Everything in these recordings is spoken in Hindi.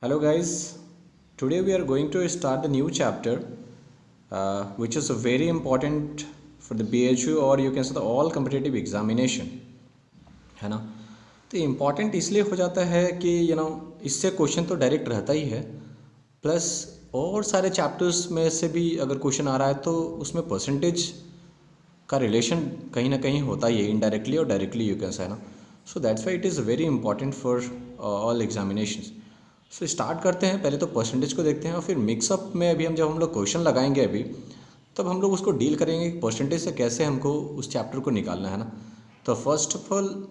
Hello guys, today we are going to start the new chapter which is very important for the BHU or you can say the all competitive examination है ना। तो इम्पॉर्टेंट इसलिए हो जाता है कि इससे क्वेश्चन तो डायरेक्ट रहता ही है, प्लस और सारे चैप्टर्स में से भी अगर क्वेश्चन आ रहा है तो उसमें परसेंटेज का रिलेशन कहीं ना कहीं होता ही है, इनडायरेक्टली और डायरेक्टली यू कैन से, है ना। So that's why it is very important for all examinations. So start करते हैं, पहले तो परसेंटेज को देखते हैं और फिर मिक्सअप में अभी जब हम लोग क्वेश्चन लगाएंगे अभी, तब हम लोग उसको डील करेंगे कि परसेंटेज से कैसे हमको उस चैप्टर को निकालना है ना। तो फर्स्ट ऑफ ऑल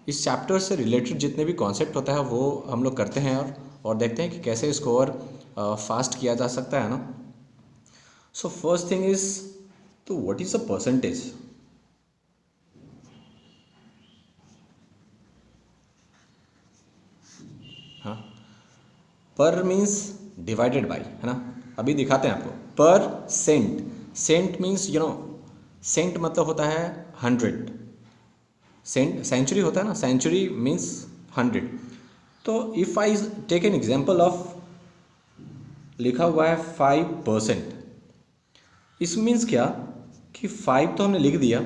इस चैप्टर से रिलेटेड जितने भी कॉन्सेप्ट होता है वो हम लोग करते हैं और देखते हैं कि कैसे इसको और फास्ट किया जा सकता है ना। सो फर्स्ट थिंग इज, तो व्हाट इज़ अ परसेंटेज? हाँ, पर मीन्स डिवाइडेड बाई, है ना। अभी दिखाते हैं आपको। पर सेंट मीन्स सेंट मतलब होता है 100। सेंचुरी होता है ना, सेंचुरी मीन्स 100। तो if I take an example of, लिखा हुआ है 5%, इस मीन्स क्या कि 5 तो हमने लिख दिया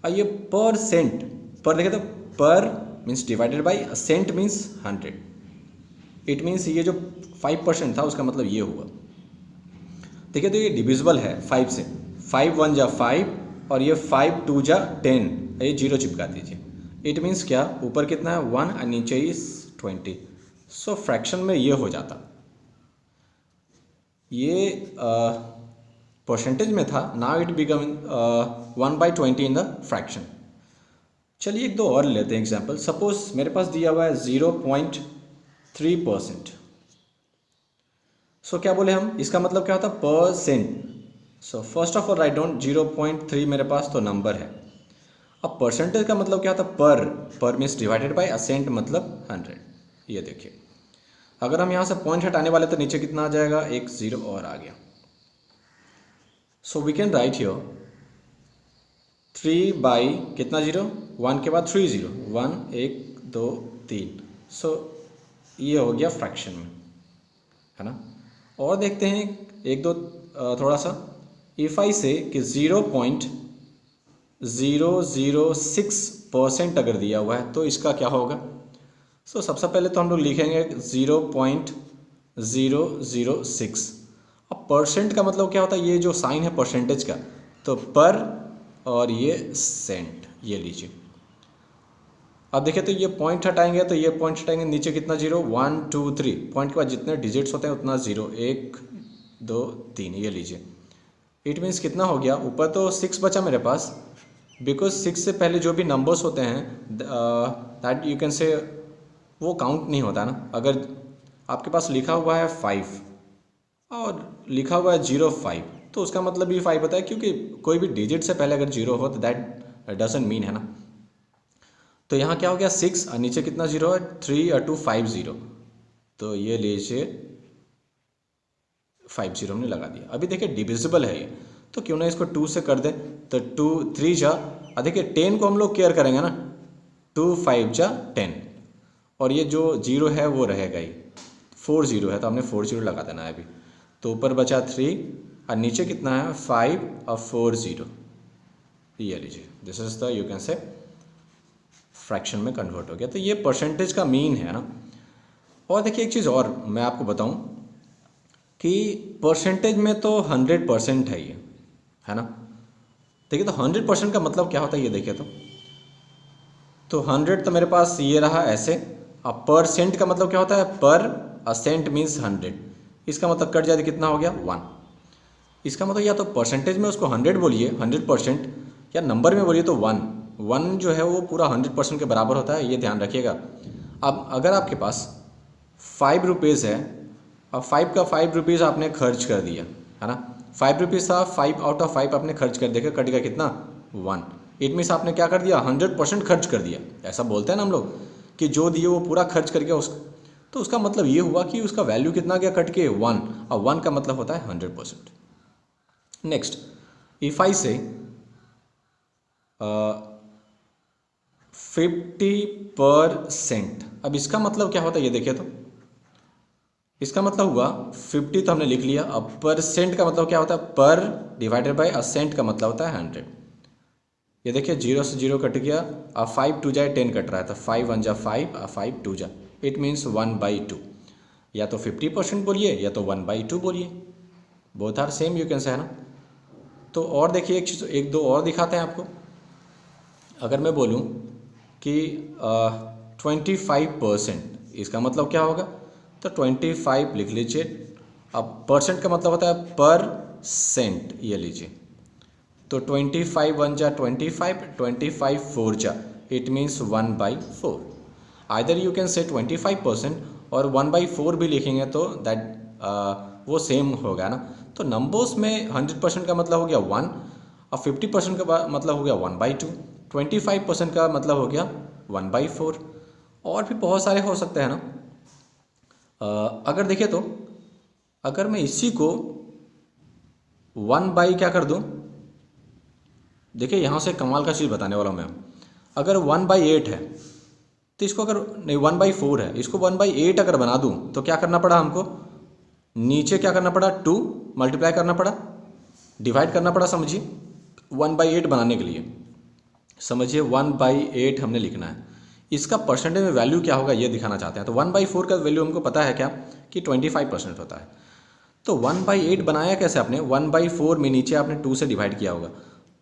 और ये पर सेंट, पर देखे तो per means divided by, cent means 100। It means ये जो 5% था उसका मतलब ये हुआ। देखिए, तो ये डिविजिबल है 5 से। 5 1 जा 5 और ये 5 2 जा 10, ये 0 चिपका दीजिए। इट मीन्स क्या, ऊपर कितना है 1 और नीचे इज 20। सो फ्रैक्शन में ये हो जाता, ये परसेंटेज में था, now it become 1/20 in the fraction. चलिए एक दो और लेते हैं एग्जाम्पल। सपोज मेरे पास दिया हुआ है 0.3%। सो क्या बोले हम, इसका मतलब क्या होता है percent. So first of all write down 0.3 मेरे पास तो नंबर है। अब परसेंटेज का मतलब क्या होता है पर मीन्स डिवाइडेड बाय, असेंट मतलब 100। ये देखिए, अगर हम यहाँ से पॉइंट हटाने वाले तो नीचे कितना आ जाएगा, एक जीरो और आ गया। So we can write here 3 by कितना जीरो, 1 के बाद 3 जीरो, 1 1 2 3। सो ये हो गया फ्रैक्शन में, है ना। और देखते हैं एक दो थोड़ा सा। इफ़ आई से कि 0.006% अगर दिया हुआ है तो इसका क्या होगा। सो सबसे पहले तो हम लोग लिखेंगे 0.006। अब परसेंट का मतलब क्या होता है, ये जो साइन है परसेंटेज का, तो पर और ये सेंट, ये लीजिए। अब देखिए, तो ये पॉइंट हटाएंगे तो ये पॉइंट हटाएंगे, नीचे कितना जीरो, 1 2 3, पॉइंट के बाद जितने डिजिट्स होते हैं उतना जीरो, 1 2 3, ये लीजिए। इट मीन्स कितना हो गया, ऊपर तो 6 बचा मेरे पास, बिकॉज 6 से पहले जो भी नंबर्स होते हैं दैट यू कैन से वो काउंट नहीं होता ना। अगर आपके पास लिखा हुआ है 5 और लिखा हुआ है 05, तो उसका मतलब भी 5 होता है, क्योंकि कोई भी डिजिट से पहले अगर 0 हो तो दैट डजंट मीन, है ना। तो यहाँ क्या हो गया 6 और नीचे कितना जीरो है, 3 और 2 5 0। तो ये लीजिए 5 0 हमने लगा दिया। अभी देखिए डिविजिबल है ये, तो क्यों ना इसको 2 से कर दें। तो 2 3 जा, देखिए 10 को हम लोग केयर करेंगे ना, 2 5 जा 10, और ये जो जीरो है वो रहेगा ही, 4 0 है तो हमने 4 0 लगा देना है अभी। तो ऊपर बचा 3 और नीचे कितना है 5 और 4 0, ये लीजिए। This is the you can से फ्रैक्शन में कन्वर्ट हो गया। तो ये परसेंटेज का मीन है ना। और देखिए एक चीज़ और मैं आपको बताऊं कि परसेंटेज में तो 100% है ये, है ना। देखिए, तो 100% का मतलब क्या होता है ये देखिए, तो 100 तो मेरे पास ये रहा ऐसे। अब परसेंट का मतलब क्या होता है, पर असेंट मीन्स 100, इसका मतलब कट जाए कितना हो गया 1। इसका मतलब या तो परसेंटेज में उसको 100 बोलिए 100%, या नंबर में बोलिए तो 1 जो है वो पूरा 100% के बराबर होता है, ये ध्यान रखिएगा। अब अगर आपके पास 5 रुपीज़ है, अब 5 का 5 रुपीज़ आपने खर्च कर दिया, है ना। 5 रुपीज़ था, 5 आउट ऑफ 5 आपने खर्च कर दिया, कट गया कितना 1। इट मीन्स आपने क्या कर दिया, 100% खर्च कर दिया। ऐसा बोलते हैं ना हम लोग कि जो दिए वो पूरा खर्च कर गया तो उसका मतलब ये हुआ कि उसका वैल्यू कितना गया कट के 1, और 1 का मतलब होता है 100%। नेक्स्ट, इफ आई से 50%, अब इसका मतलब क्या होता है ये देखिए, तो इसका मतलब हुआ 50 तो हमने लिख लिया। अब परसेंट का मतलब क्या होता है, पर डिवाइडेड बाय असेंट का मतलब होता है 100। ये देखिए 0 से 0 कट गया, अब 5 2 जाए 10 कट रहा है, तो 5 1 जा 5 और 5 2 जा, इट मीन्स 1/2। या तो 50% बोलिए या तो 1/2 बोलिए, both are same you can say, है ना। तो और देखिए एक चीज़, एक दो और दिखाते हैं आपको। अगर मैं बोलूँ कि 25%, इसका मतलब क्या होगा, तो 25 लिख लीजिए। अब परसेंट का मतलब होता है पर सेंट, ये लीजिए। तो 25 1 जा 25, 25 4 जा, it means 1/4। Either you can से 25% और 1/4 भी लिखेंगे तो दैट वो सेम होगा ना। तो नंबर्स में 100% का मतलब हो गया 1 और 50% का मतलब हो गया 1/2, 25% का मतलब हो गया 1/4। और भी बहुत सारे हो सकते हैं ना। अगर देखिए तो अगर मैं इसी को 1 क्या कर दूं, देखिए यहाँ से कमाल का चीज़ बताने वाला हूँ मैं। अगर 1/8 है तो इसको अगर नहीं 1/4 है, इसको 1/8 अगर बना दूँ तो क्या करना पड़ा हमको, नीचे क्या करना पड़ा, 2 मल्टीप्लाई करना पड़ा, डिवाइड करना पड़ा। समझिए 1/8 बनाने के लिए, समझिए 1/8 हमने लिखना है। इसका परसेंटेज में वैल्यू क्या होगा ये दिखाना चाहते हैं। तो 1/4 का वैल्यू हमको पता है क्या, कि 25% होता है। तो 1/8 बनाया कैसे आपने, 1/4 में नीचे आपने 2 से डिवाइड किया होगा,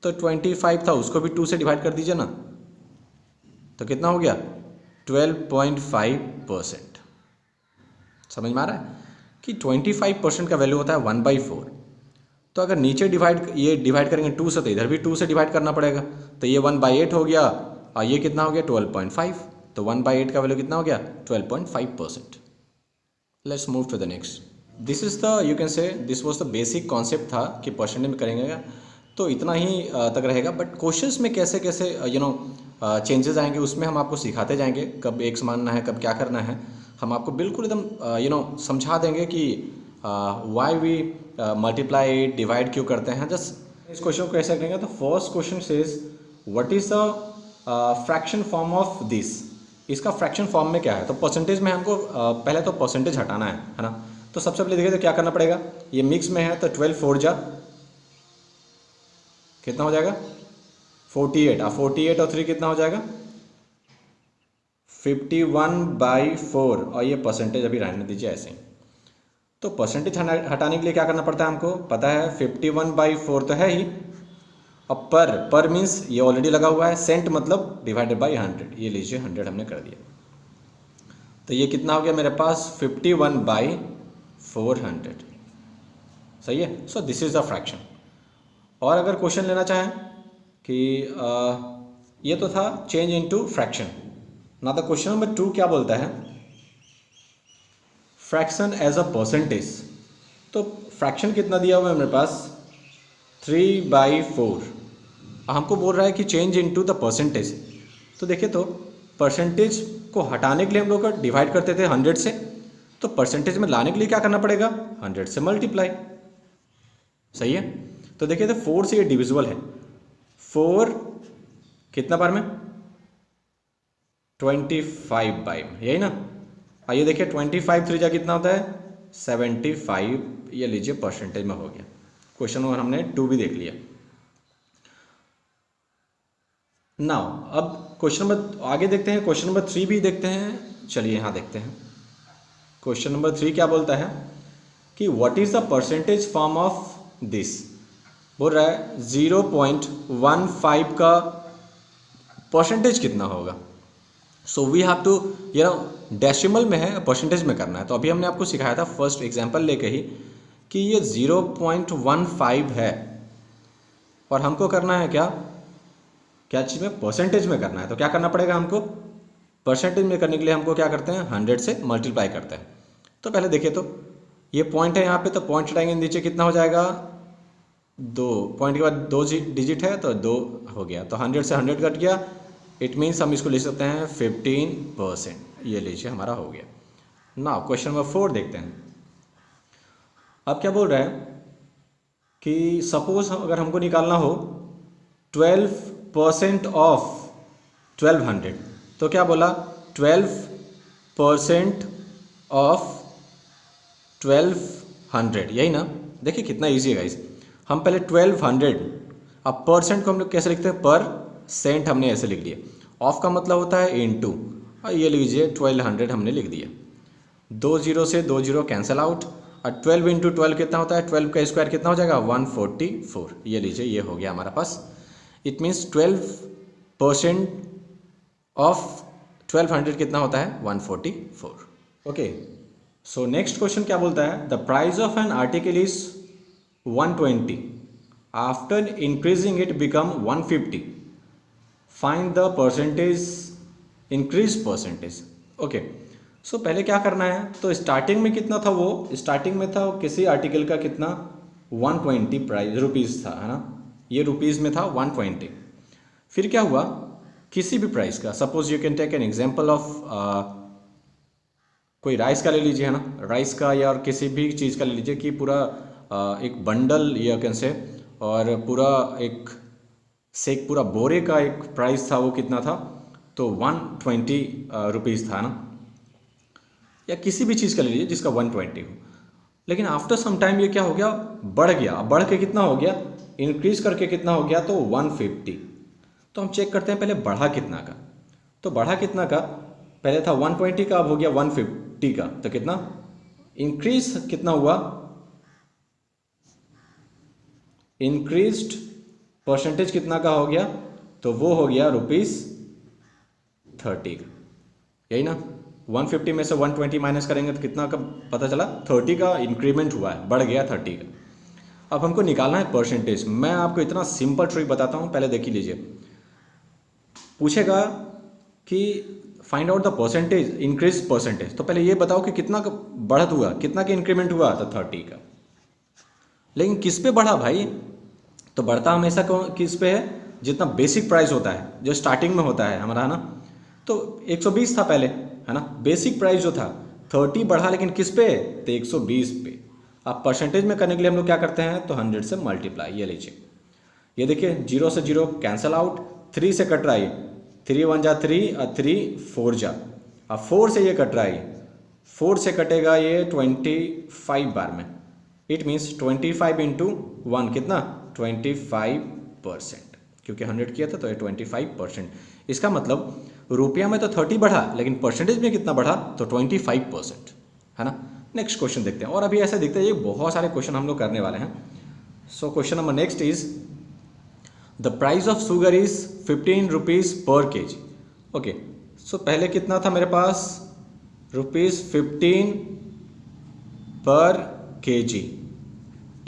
तो 25 था उसको भी 2 से डिवाइड कर दीजिए ना, तो कितना हो गया 12.5%। समझ में आ रहा है कि 25% का वैल्यू होता है 1/4। तो अगर नीचे ये डिवाइड करेंगे 2 से, तो इधर भी 2 से डिवाइड करना पड़ेगा। तो ये 1/8 हो गया और ये कितना हो गया 12.5। तो 1/8 का वैल्यू कितना हो गया 12.5%। Let's move to the next. This is the you can say this was the basic concept था कि परसेंटेज में करेंगे तो इतना ही तक रहेगा। बट क्वेश्चंस में कैसे कैसे चेंजेस आएंगे उसमें हम आपको सिखाते जाएंगे, कब एक मानना है कब क्या करना है, हम आपको बिल्कुल एकदम समझा देंगे कि वाई वी मल्टीप्लाई डिवाइड क्यों करते हैं। जस्ट इस क्वेश्चन को कैसे करेंगे, तो first question says what is the fraction form of this. इसका फ्रैक्शन फॉर्म में क्या है, तो परसेंटेज में हमको पहले तो परसेंटेज हटाना है ना। तो सबसे पहले देखिए तो क्या करना पड़ेगा, ये मिक्स में है तो 12 4 जा कितना हो जाएगा 48, 48 और 3 कितना हो जाएगा 51/4, और ये परसेंटेज अभी रहने दीजिए ऐसे ही। तो परसेंटेज हटाने के लिए क्या करना पड़ता है हमको पता है, 51/4 तो है ही। अब पर मीन्स ये ऑलरेडी लगा हुआ है, सेंट मतलब डिवाइडेड बाई 100, ये लीजिए 100 हमने कर दिया। तो ये कितना हो गया मेरे पास 51/400, सही है। So this is the fraction. और अगर क्वेश्चन लेना चाहें कि ये तो था चेंज इनटू फ्रैक्शन, ना तो क्वेश्चन नंबर 2 क्या बोलता है, फ्रैक्शन एज अ परसेंटेज। तो फ्रैक्शन कितना दिया हुआ है मेरे पास 3/4, हमको बोल रहा है कि चेंज इनटू द परसेंटेज। तो देखिए तो परसेंटेज को हटाने के लिए हम लोग डिवाइड करते थे 100 से, तो परसेंटेज में लाने के लिए क्या करना पड़ेगा 100 से मल्टीप्लाई, सही है। तो देखिए तो 4 से ये डिविजिबल है, 4 कितना बार में 25 बाई में, यही ना। आइए देखिए 25 3 जा कितना होता है 75, ये लीजिए परसेंटेज में हो गया। क्वेश्चन नंबर हमने 2 भी देख लिया। नाउ अब क्वेश्चन नंबर आगे देखते हैं, क्वेश्चन नंबर 3 भी देखते हैं। चलिए यहाँ देखते हैं क्वेश्चन नंबर 3 क्या बोलता है कि what is the percentage form of this. बोल रहा है 0.15 का परसेंटेज कितना होगा। So we have to decimal में है, परसेंटेज में करना है। तो अभी हमने आपको सिखाया था फर्स्ट एग्जांपल लेके ही कि ये 0.15 है और हमको करना है क्या चीज़ में, परसेंटेज में करना है। तो क्या करना पड़ेगा हमको, परसेंटेज में करने के लिए हमको क्या करते हैं 100 से मल्टीप्लाई करते हैं। तो पहले देखिए तो ये पॉइंट है यहाँ पे, तो पॉइंट हटाएंगे नीचे कितना हो जाएगा 2, पॉइंट के बाद 2 डिजिट है तो 2 हो गया, तो 100 से 100 कट गया, इट मीन्स हम इसको लिख सकते हैं 15%, ये लीजिए हमारा हो गया। ना क्वेश्चन नंबर 4 देखते हैं। अब क्या बोल रहा है कि सपोज अगर हमको निकालना हो 12% ऑफ 1200, तो क्या बोला 12% ऑफ 1200, यही ना। देखिए कितना ईजी है गाइस। हम पहले 1200, अब परसेंट को हम लोग कैसे लिखते हैं, पर सेंट हमने ऐसे लिख दिया। ऑफ का मतलब होता है इनटू, और ये लीजिए 1200 हमने लिख दिया। 2 जीरो से 2 जीरो कैंसिल आउट, और 12 इंटू 12 कितना होता है, 12 का स्क्वायर कितना हो जाएगा, 144। ये लीजिए ये हो गया हमारा पास। इट मीन्स 12% ऑफ 1200 कितना होता है, 144। ओके, सो नेक्स्ट क्वेश्चन क्या बोलता है, the price of an article is 120, after increasing it become 150, find the percentage increase percentage. Okay, so पहले क्या करना है, तो स्टार्टिंग में कितना था, वो स्टार्टिंग में था किसी आर्टिकल का कितना 120 प्राइस रुपीज़ था, है ना, ये रुपीज़ में था 120। फिर क्या हुआ, किसी भी प्राइस का, suppose you can take an example of कोई राइस का ले लीजिए, है ना, राइस का या और किसी भी चीज़ का ले लीजिए कि पूरा एक बंडल या कैन से, और पूरा एक से एक पूरा बोरे का एक प्राइस था, वो कितना था, तो 120 रुपीज़ था ना, या किसी भी चीज़ का ले लीजिए जिसका 120 हो। लेकिन आफ्टर सम टाइम ये क्या हो गया, बढ़ गया, बढ़ के कितना हो गया, इंक्रीज करके कितना हो गया, तो 150। तो हम चेक करते हैं पहले बढ़ा कितना का, तो बढ़ा कितना का, पहले था 120 का, अब हो गया 150 का, तो कितना इंक्रीज कितना हुआ, इंक्रीज्ड परसेंटेज कितना का हो गया, तो वो हो गया ₹30 का, यही ना। 150 में से 120 माइनस करेंगे तो कितना का पता चला, 30 का इंक्रीमेंट हुआ है, बढ़ गया 30 का। अब हमको निकालना है परसेंटेज। मैं आपको इतना सिंपल ट्रिक बताता हूँ, पहले देखिए लीजिए। पूछेगा कि find out the percentage increase percentage, तो पहले ये बताओ कि कितना का बढ़त हुआ, कितना का इंक्रीमेंट हुआ, तो 30 का। लेकिन किस पे बढ़ा भाई, तो बढ़ता हमेशा किस पे है, जितना बेसिक प्राइस होता है, जो स्टार्टिंग में होता है हमारा, है ना, तो 120 था पहले, है ना, बेसिक प्राइस जो था। 30 बढ़ा लेकिन किस पे, तो 120 पे। अब परसेंटेज में करने के लिए हम लोग क्या करते हैं, तो 100 से मल्टीप्लाई, ये लीजिए, ये देखिए 0 से 0 कैंसिल आउट, 3 से कट रहा है, 3 1 जा 3 और 3 4 जा, अब 4 से ये कट रहा है, 4 से कटेगा ये 25 बार में। इट मीन्स 25 इंटू 1 कितना, 25%, क्योंकि 100 किया था तो ये 25%। इसका मतलब रुपया में तो 30 बढ़ा, लेकिन परसेंटेज में कितना बढ़ा, तो 25%, है ना। नेक्स्ट क्वेश्चन देखते हैं, और अभी ऐसे देखते हैं, ये बहुत सारे क्वेश्चन हम लोग करने वाले हैं। So question number next is, the price of sugar is 15 rupees पर केजी। ओके, सो पहले कितना था मेरे पास, ₹15 पर केजी।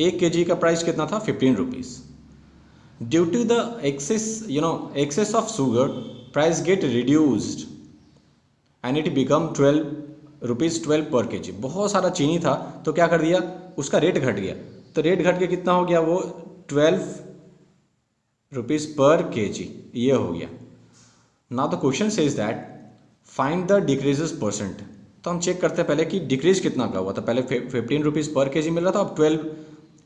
1 केजी का प्राइस कितना था, 15 rupees. Due to the excess of sugar, price get reduced and it become 12 rupees पर केजी। बहुत सारा चीनी था तो क्या कर दिया, उसका रेट घट गया, तो रेट घट के कितना हो गया, वो 12 रुपीज़ पर केजी, ये हो गया। Now the question says that find the decreases percent. तो हम चेक करते हैं पहले कि डिक्रीज कितना का हुआ था। पहले 15 रुपीज़ पर केजी मिल रहा था, अब 12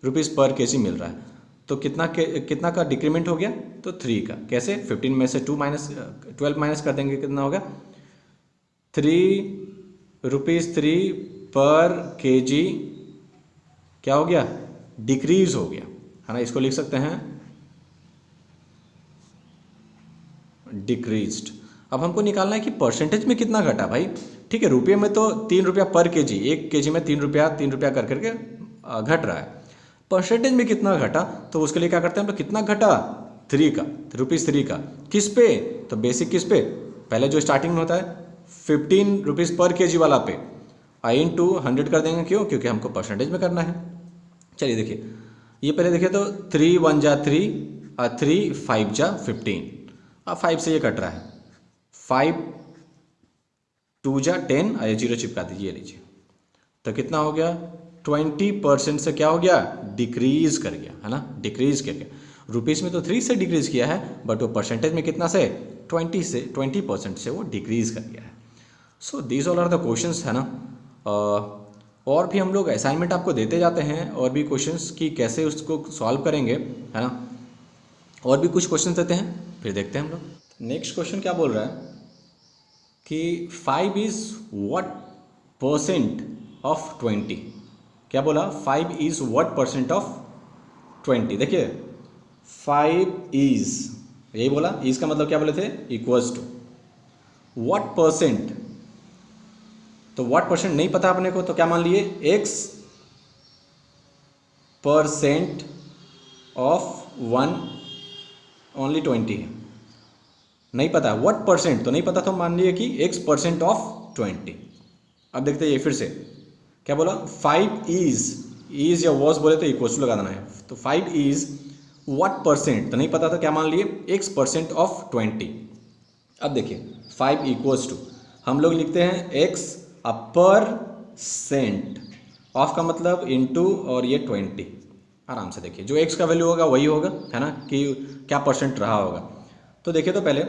रुपीज़ पर केजी मिल रहा है, तो कितना का डिक्रीमेंट हो गया, तो 3 का। कैसे, 15 में से 12 माइनस कर देंगे, कितना होगा, 3 रुपीज़ 3 पर केजी क्या हो गया, डिक्रीज हो गया, है ना। इसको लिख सकते हैं डिक्रीज्ड। अब हमको निकालना है कि परसेंटेज में कितना घटा भाई। ठीक है, रुपये में तो 3 रुपया पर केजी, 1 केजी में 3 रुपया कर करके घट रहा है। परसेंटेज में कितना घटा, तो उसके लिए क्या करते हैं हम लोग, कितना घटा, 3 का, ₹3 का। किस पे, तो बेसिक किस पे, पहले जो स्टार्टिंग में होता है 15 रुपीज़ पर केजी वाला पे, इंटू 100 कर देंगे। क्यों, क्योंकि हमको परसेंटेज में करना है। चलिए देखिए, ये पहले देखिए, तो 3 1 जा 3 और 3 5 जा 15। अब 5 से ये कट रहा है, 5 2 जा 10 और ये 0 चिपका दीजिए, लीजिए, तो कितना हो गया, 20% से क्या हो गया, डिक्रीज कर गया, है ना, डिक्रीज कर गया। रुपीज़ में तो 3 से डिक्रीज किया है, बट वो परसेंटेज में कितना से, 20% से वो डिक्रीज कर गया है। So these all are the questions, है ना। और भी हम लोग असाइनमेंट आपको देते जाते हैं, और भी क्वेश्चंस की कैसे उसको सॉल्व करेंगे, है ना। और भी कुछ क्वेश्चन देते हैं, फिर देखते हैं हम लोग। नेक्स्ट क्वेश्चन क्या बोल रहा है कि 5 इज़ व्हाट % ऑफ 20। क्या बोला, 5 इज व्हाट परसेंट ऑफ 20। देखिए 5 इज, यही बोला, इज का मतलब क्या बोले थे, इक्वल्स टू व्हाट परसेंट। तो व्हाट परसेंट नहीं पता अपने को, तो क्या मान लिए, x परसेंट ऑफ 1 ओनली 20 है, नहीं पता व्हाट परसेंट, तो नहीं पता, तो मान लिए कि x परसेंट ऑफ 20। अब देखते हैं ये फिर से क्या बोला, 5 इज या वॉज बोले तो इक्वल्स टू लगा देना है, तो 5 इज व्हाट परसेंट, तो नहीं पता था, क्या मान लिए, x परसेंट ऑफ 20। अब देखिए 5 इक्वल्स टू, हम लोग लिखते हैं x परसेंट ऑफ का मतलब इनटू और ये 20, आराम से देखिए जो x का वैल्यू होगा वही होगा, है ना, कि क्या परसेंट रहा होगा। तो देखिए तो पहले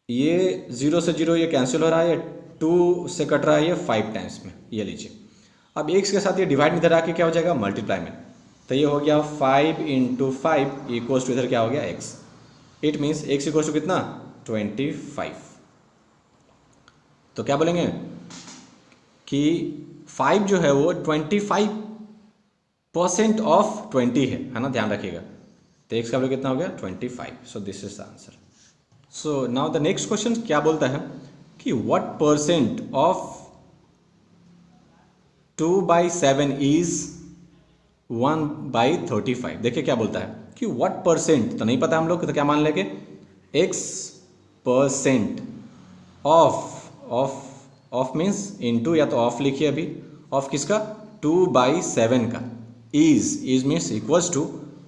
ये 0 से 0 ये कैंसिल हो रहा है, 2 से कट रहा है ये 5 टाइम्स में, ये लीजिए। अब x के साथ ये डिवाइड इधर आके क्या हो जाएगा, मल्टीप्लाई में, तो ये हो गया 5 इंटू 5 इक्वल्स टू इधर क्या हो गया x। It means x equals to कितना, 25। तो क्या बोलेंगे कि 5 जो है वो 25% ऑफ 20 है ना, ध्यान रखिएगा। तो x का वैल्यू कितना हो गया, 25। So this is the answer. So now the next question क्या बोलता है कि व्हाट परसेंट ऑफ 2/7 इज 1/35। देखिए क्या बोलता है कि व्हाट परसेंट, तो नहीं पता हम लोग, तो क्या मान लेंगे, x percent of means into, या तो ऑफ लिखिए अभी, ऑफ किसका, 2/7 का, इज मीन्स इक्वल्स टू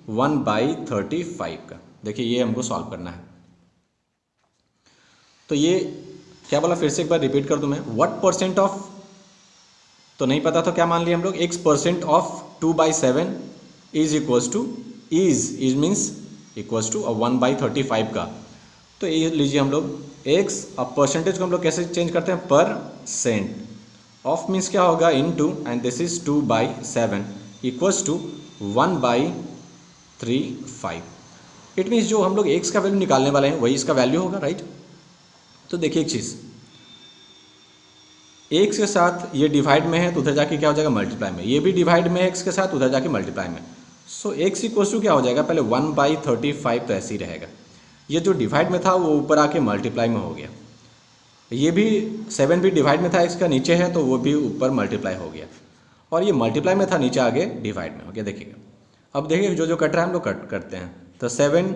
1/35 का। देखिए ये हमको सॉल्व करना है। तो ये क्या बोला, फिर से एक बार रिपीट कर दूं मैं, व्हाट परसेंट ऑफ, तो नहीं पता तो क्या मान लिया हम लोग, x percent of 2/7 is equals to, is means equals to 1/35 का। तो ये लीजिए हम लोग x, अब परसेंटेज को हम लोग कैसे चेंज करते हैं, परसेंट ऑफ मीन्स क्या होगा, into, and this is 2/7 equals to 1/35। It means जो हम लोग x का वैल्यू निकालने वाले हैं वही इसका वैल्यू होगा, राइट। तो देखिए एक चीज़, x के साथ ये डिवाइड में है तो उधर जाके क्या हो जाएगा, मल्टीप्लाई में, ये भी डिवाइड में है x के साथ, उधर जाके मल्टीप्लाई में। सो x इक्वल्स टू क्या हो जाएगा, पहले 1/35 तो ऐसे ही रहेगा, ये जो डिवाइड में था वो ऊपर आके मल्टीप्लाई में हो गया, ये भी 7 भी डिवाइड में था, x का नीचे है तो वो भी ऊपर मल्टीप्लाई हो गया, और ये मल्टीप्लाई में था नीचे आगे डिवाइड में हो गया। देखिएगा अब देखिए जो जो कट रहा है हम लोग कट करते हैं, तो 7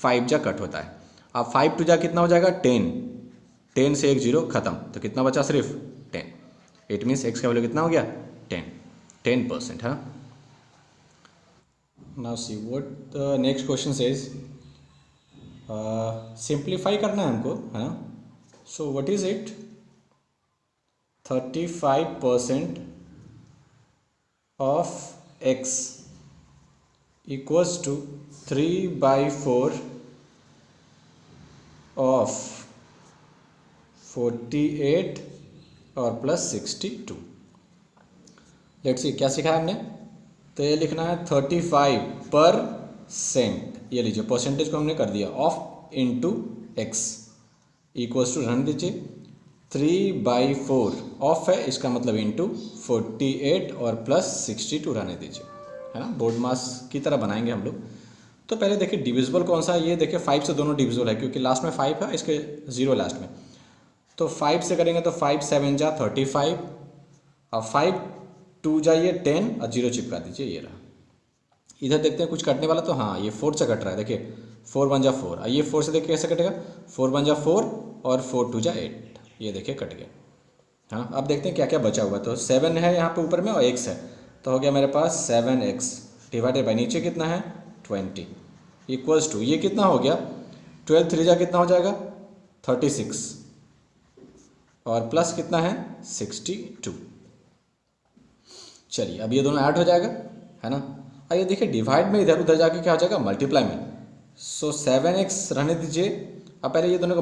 5 जा कट होता है, अब 5 2 जा कितना हो जाएगा, 10 से 1 0 खत्म, तो कितना बचा, सिर्फ 10। इट मीन्स x का वैल्यू कितना हो गया, 10%। हाँ, now see what the next question says, simplify करना है हमको, है ना। So what is it, 35% of x equals to 3/4 of 48 और प्लस 62। लेट्स सी क्या सीखा है हमने, तो ये लिखना है 35%, ये लीजिए परसेंटेज को हमने कर दिया, of into x equals to, रहने दीजिए 3/4 ऑफ है, इसका मतलब इंटू 48 और प्लस 62 रहने दीजिए, है ना, बोर्ड मास की तरह बनाएंगे हम लोग। तो पहले देखिए डिविजिबल कौन सा है, ये देखिए 5 से दोनों डिविजिबल है, क्योंकि लास्ट में 5 है, इसके 0 लास्ट में, तो 5 से करेंगे तो 5 7 जा 35, और 5 2 जा ये 10 और 0 चिपका दीजिए, ये रहा। इधर देखते हैं कुछ कटने वाला, तो हाँ ये 4 से कट रहा है, देखिए 4 1 जा 4, और ये 4 से देखिए कैसे कटेगा, 4 1 जा 4 और 4 2 जा 8, ये देखिए कट गया। हाँ अब देखते हैं क्या क्या बचा हुआ, तो 7 है यहाँ पे ऊपर में और x है, तो हो गया मेरे पास 7x डिवाइडेड बाई नीचे कितना है 20 इक्वल्स टू, ये कितना हो गया 12 3 जा कितना हो जाएगा 36 और प्लस कितना है 62। चलिए अब ये दोनों ऐड हो जाएगा, है ना। और ये देखिए डिवाइड में इधर उधर जाके क्या हो जाएगा मल्टीप्लाई में, सो 7x रहने दीजिए। अब पहले ये दोनों को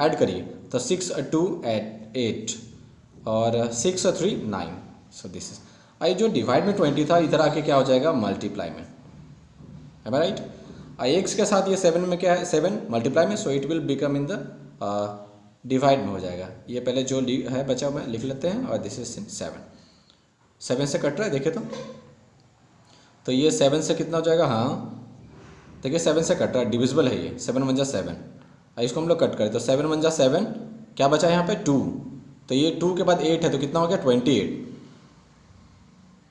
ऐड करिए, तो 6 और 2 8 और 6 और 3 9, सो दिस इज, आई जो डिवाइड में 20 था इधर आके क्या हो जाएगा मल्टीप्लाई में, है राइट। आई एक्स के साथ ये 7 में क्या है 7 मल्टीप्लाई में, so it will become in the divide में हो जाएगा। ये पहले जो है बचा हुआ लिख लेते हैं, और दिस इज 7। 7 से कट रहा है, देखे तो ये 7 से कितना हो जाएगा, हाँ देखिए 7 से कट रहा है, डिविजिबल है ये, 7 × 7। इसको हम लोग कट करें तो 7 × 7 क्या बचा है यहाँ पे 2, तो ये 2 के बाद 8 है तो कितना हो गया 28,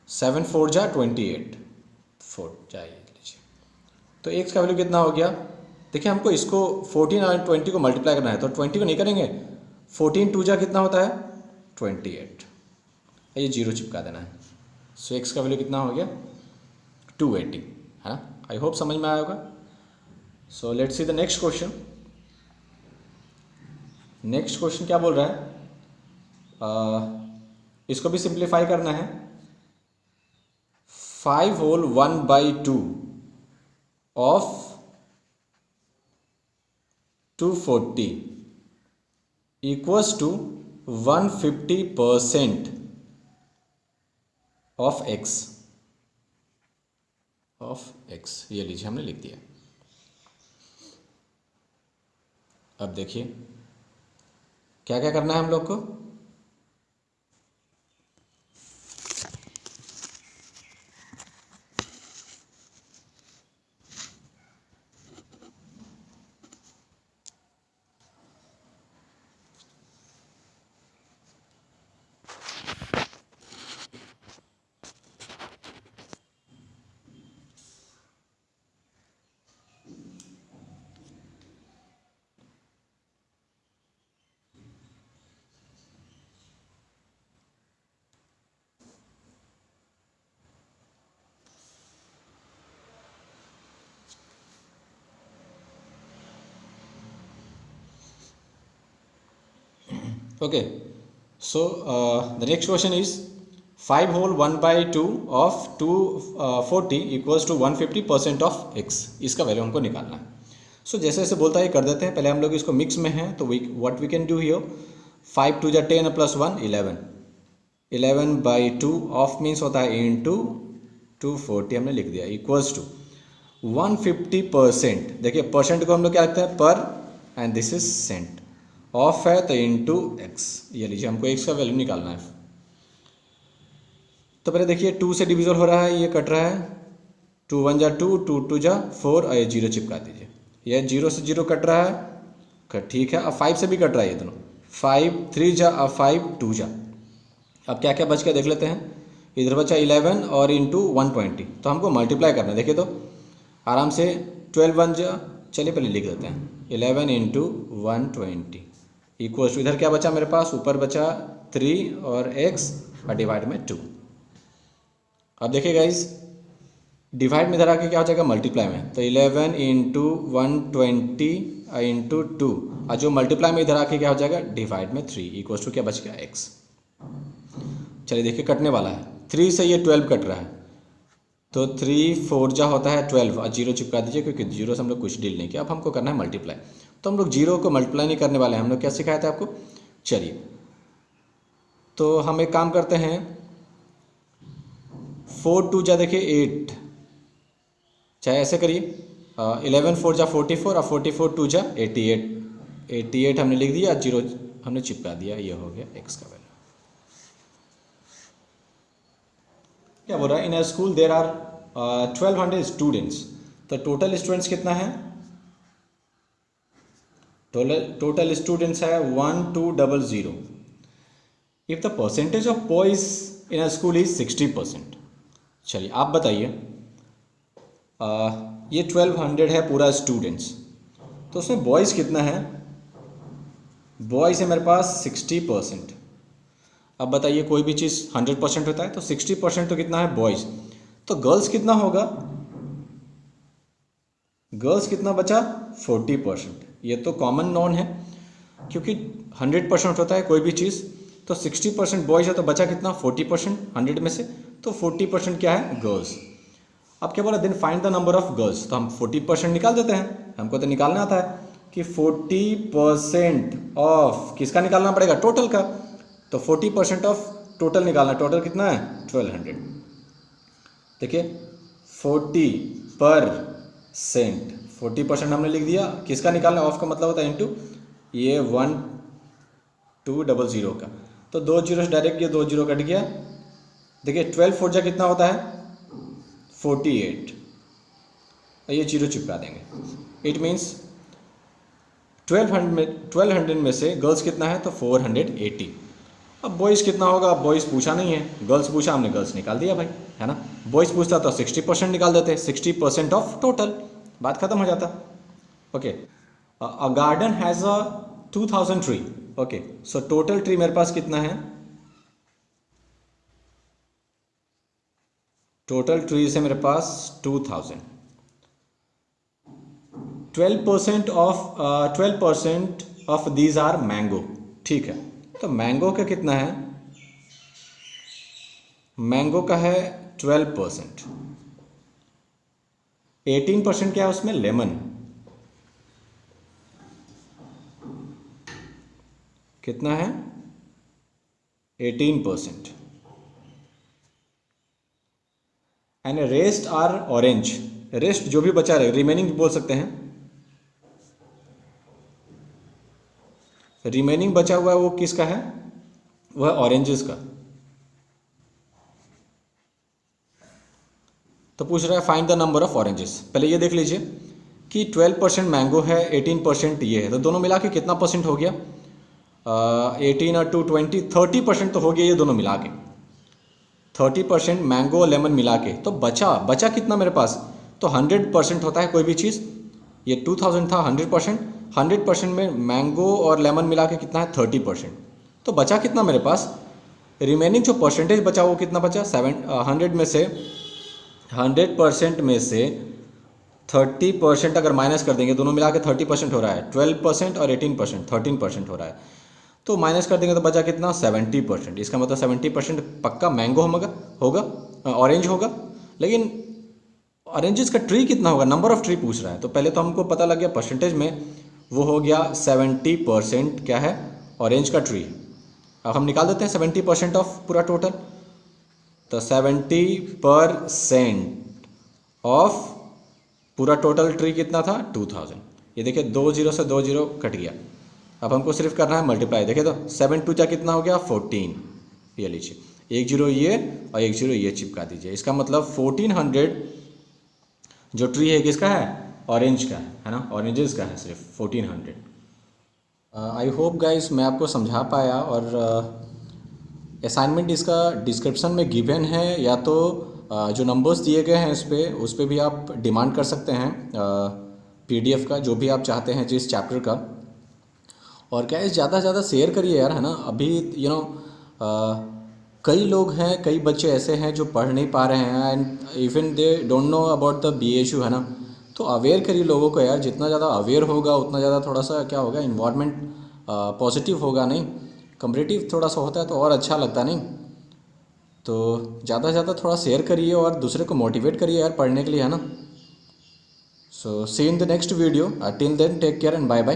7 4 जा 28, 4 जाइए लीजिए। तो x का वैल्यू कितना हो गया, देखिए हमको इसको 14 और 20 को मल्टीप्लाई करना है, तो 20 को नहीं करेंगे, 14 2 जा कितना होता है 28, ये 0 चिपका देना है। सो x का वैल्यू कितना हो गया 280, है ना। आई होप समझ में आया होगा। So let's see the next question. Next question क्या बोल रहा है, इसको भी सिंप्लीफाई करना है। 5 whole 1/2 of 240 equals to 150% of x, ये लीजिए हमने लिख दिया। अब देखिए क्या क्या करना है हम लोग को, okay. So the next question is 5 whole 1/2 of 240 equals to 150% of x, इसका वैल्यू हमको निकालना है। सो जैसे जैसे बोलता है कर देते हैं। पहले हम लोग इसको मिक्स में हैं तो what we can do here, 5 2 जा 10 + 1 11, 11/2 ऑफ मीन्स होता है इंटू 240 हमने लिख दिया इक्वल्स टू 150%। देखिए परसेंट को हम लोग क्या रखते हैं पर, and this is cent, of है तो इंटू एक्स, ये लीजिए हमको एक्स का वैल्यू निकालना है। तो पहले देखिए 2 से डिविजल हो रहा है, ये कट रहा है, 2 1 जा 2, 2 2 जा 4 और ये 0 चिपका दीजिए। ये 0 से 0 कट रहा है, कट ठीक है। अब 5 से भी कट रहा है, ये दोनों 5 3 जा और 5 2 जा। अब क्या क्या बच के देख लेते हैं, इधर बचा 11 और इंटू 120, तो हमको मल्टीप्लाई करना है। देखिए तो आराम से 12 1 जा, चलिए पहले लिख देते हैं 11 इंटू 120 इक्वल्स टू, इधर क्या बचा मेरे पास, ऊपर बचा 3 और x और डिवाइड में 2। अब देखिए गाइस डिवाइड में इधर आके क्या हो जाएगा मल्टीप्लाई में, तो 11 इंटू 120 इंटू 2, और जो मल्टीप्लाई में इधर आके क्या हो जाएगा डिवाइड में 3 इक्वल्स टू क्या बच गया x। चलिए देखिए कटने वाला है, 3 से ये 12 कट रहा है, तो 3 4 जा होता है 12 और 0 चिपका दीजिए क्योंकि 0 से हम लोग कुछ डील नहीं किया। अब हमको करना है मल्टीप्लाई, तो हम लोग 0 को मल्टीप्लाई नहीं करने वाले हैं, हम लोग क्या सिखाया था आपको। चलिए तो हम एक काम करते हैं, 4 2 जा देखिए 8, चाहे ऐसे करिए 11 4 जा 44 और 44 2 जा 88, 88 हमने लिख दिया, 0 हमने चिपका दिया, ये हो गया x का वैल्यू। क्या बोल रहा है, in a school there are 1200 students, तो टोटल स्टूडेंट्स कितना है, टोटल स्टूडेंट्स है 1200। If the percentage of boys in a school is 60%। चलिए आप बताइए, ये 1200 है पूरा स्टूडेंट्स, तो उसमें बॉयज़ कितना है, बॉयज़ है मेरे पास 60%। अब बताइए कोई भी चीज़ 100% होता है, तो 60% तो कितना है बॉयज़, तो गर्ल्स कितना होगा, गर्ल्स कितना बचा 40%। ये तो कॉमन नॉन है क्योंकि 100% होता है कोई भी चीज़, तो 60% बॉयज़ है तो बचा कितना 40% 100 में से, तो 40% क्या है गर्ल्स। अब क्या बोला, then find the number of girls, तो हम 40% निकाल देते हैं, हमको तो निकालना आता है कि 40% ऑफ किसका निकालना पड़ेगा, टोटल का, तो 40% ऑफ टोटल निकालना, टोटल कितना है 1200। देखिए 40% हमने लिख दिया, किसका निकालना, ऑफ का मतलब होता है इनटू ये 1200 का, तो 2 जीरो से डायरेक्ट ये 2 जीरो कट गया, देखिए 12 4 जा कितना होता है 48, ये जीरो चिपका देंगे। इट मीन्स 1200 में से गर्ल्स कितना है तो 480। अब बॉयज़ कितना होगा, अब बॉयज़ पूछा नहीं है, गर्ल्स पूछा, हमने गर्ल्स निकाल दिया भाई, है ना। बॉयज़ पूछता तो 60% निकाल देते, 60% ऑफ टोटल, बात खत्म हो जाता। Okay, a garden has a 2000 tree. Okay, so total tree मेरे पास कितना है, टोटल ट्रीज है मेरे पास 2000। 12% ऑफ दीज आर मैंगो। ठीक है, तो मैंगो का कितना है, मैंगो का है 12%। 18% क्या है उसमें, लेमन। कितना है 18%। And rest are orange, rest जो भी बचा रहे, रिमेनिंग बोल सकते हैं, रिमेनिंग बचा हुआ है वो किसका है, वह ऑरेंजेस का। तो पूछ रहा है find the number of oranges. पहले ये देख लीजिए कि 12% मैंगो है, 18% ये है, तो दोनों मिला के कितना परसेंट हो गया, 18 और 2 20, 30% तो हो गया ये दोनों मिला के। 30% मैंगो और लेमन मिला के, तो बचा कितना मेरे पास, तो 100% होता है कोई भी चीज़। ये 2000 था, 100% में मैंगो और लेमन मिला के कितना है 30%। तो बचा कितना मेरे पास, रिमेनिंग जो परसेंटेज बचा वो कितना बचा, 100 में से 30% अगर माइनस कर देंगे, दोनों मिला के 30% हो रहा है, 12% और 18%, 13% हो रहा है, तो माइनस कर देंगे तो बचा कितना 70%। इसका मतलब 70% पक्का मैंगो होगा, ऑरेंज होगा। लेकिन ऑरेंजेस का ट्री कितना होगा, नंबर ऑफ ट्री पूछ रहा है, तो पहले तो हमको पता लग गया परसेंटेज में, वो हो गया 70% क्या है, ऑरेंज का ट्री। अब हम निकाल देते हैं 70% ऑफ पूरा टोटल, तो 70% ऑफ पूरा टोटल ट्री कितना था 2000। ये देखिए 2 0 से 2 0 कट गया। अब हमको सिर्फ करना है मल्टीप्लाई, देखिए तो 7 2 कितना हो गया 14। ये लीजिए, 1 0 ये और 1 0 ये चिपका दीजिए। इसका मतलब 1400 जो ट्री है किसका है, ऑरेंज का है ना, ऑरेंजेस का है सिर्फ 1400। आई होप गाइस मैं आपको समझा पाया, और असाइनमेंट इसका डिस्क्रिप्शन में गिवन है, या तो जो नंबर्स दिए गए हैं उस पर भी आप डिमांड कर सकते हैं PDF का, जो भी आप चाहते हैं जिस चैप्टर का। और क्या है, ज़्यादा से ज़्यादा शेयर करिए यार, है ना। अभी कई लोग हैं, कई बच्चे ऐसे हैं जो पढ़ नहीं पा रहे हैं, and even they don't know about the BHU, है ना। तो अवेयर करिए लोगों को यार, जितना ज़्यादा अवेयर होगा उतना ज़्यादा थोड़ा सा क्या होगा, इन्वायरमेंट पॉजिटिव होगा, नहीं कम्पिटिटिव थोड़ा सा होता है तो और अच्छा लगता नहीं। तो ज़्यादा से ज़्यादा थोड़ा शेयर करिए और दूसरे को मोटिवेट करिए यार पढ़ने के लिए, है ना। So see in the next video, till then take care and bye bye.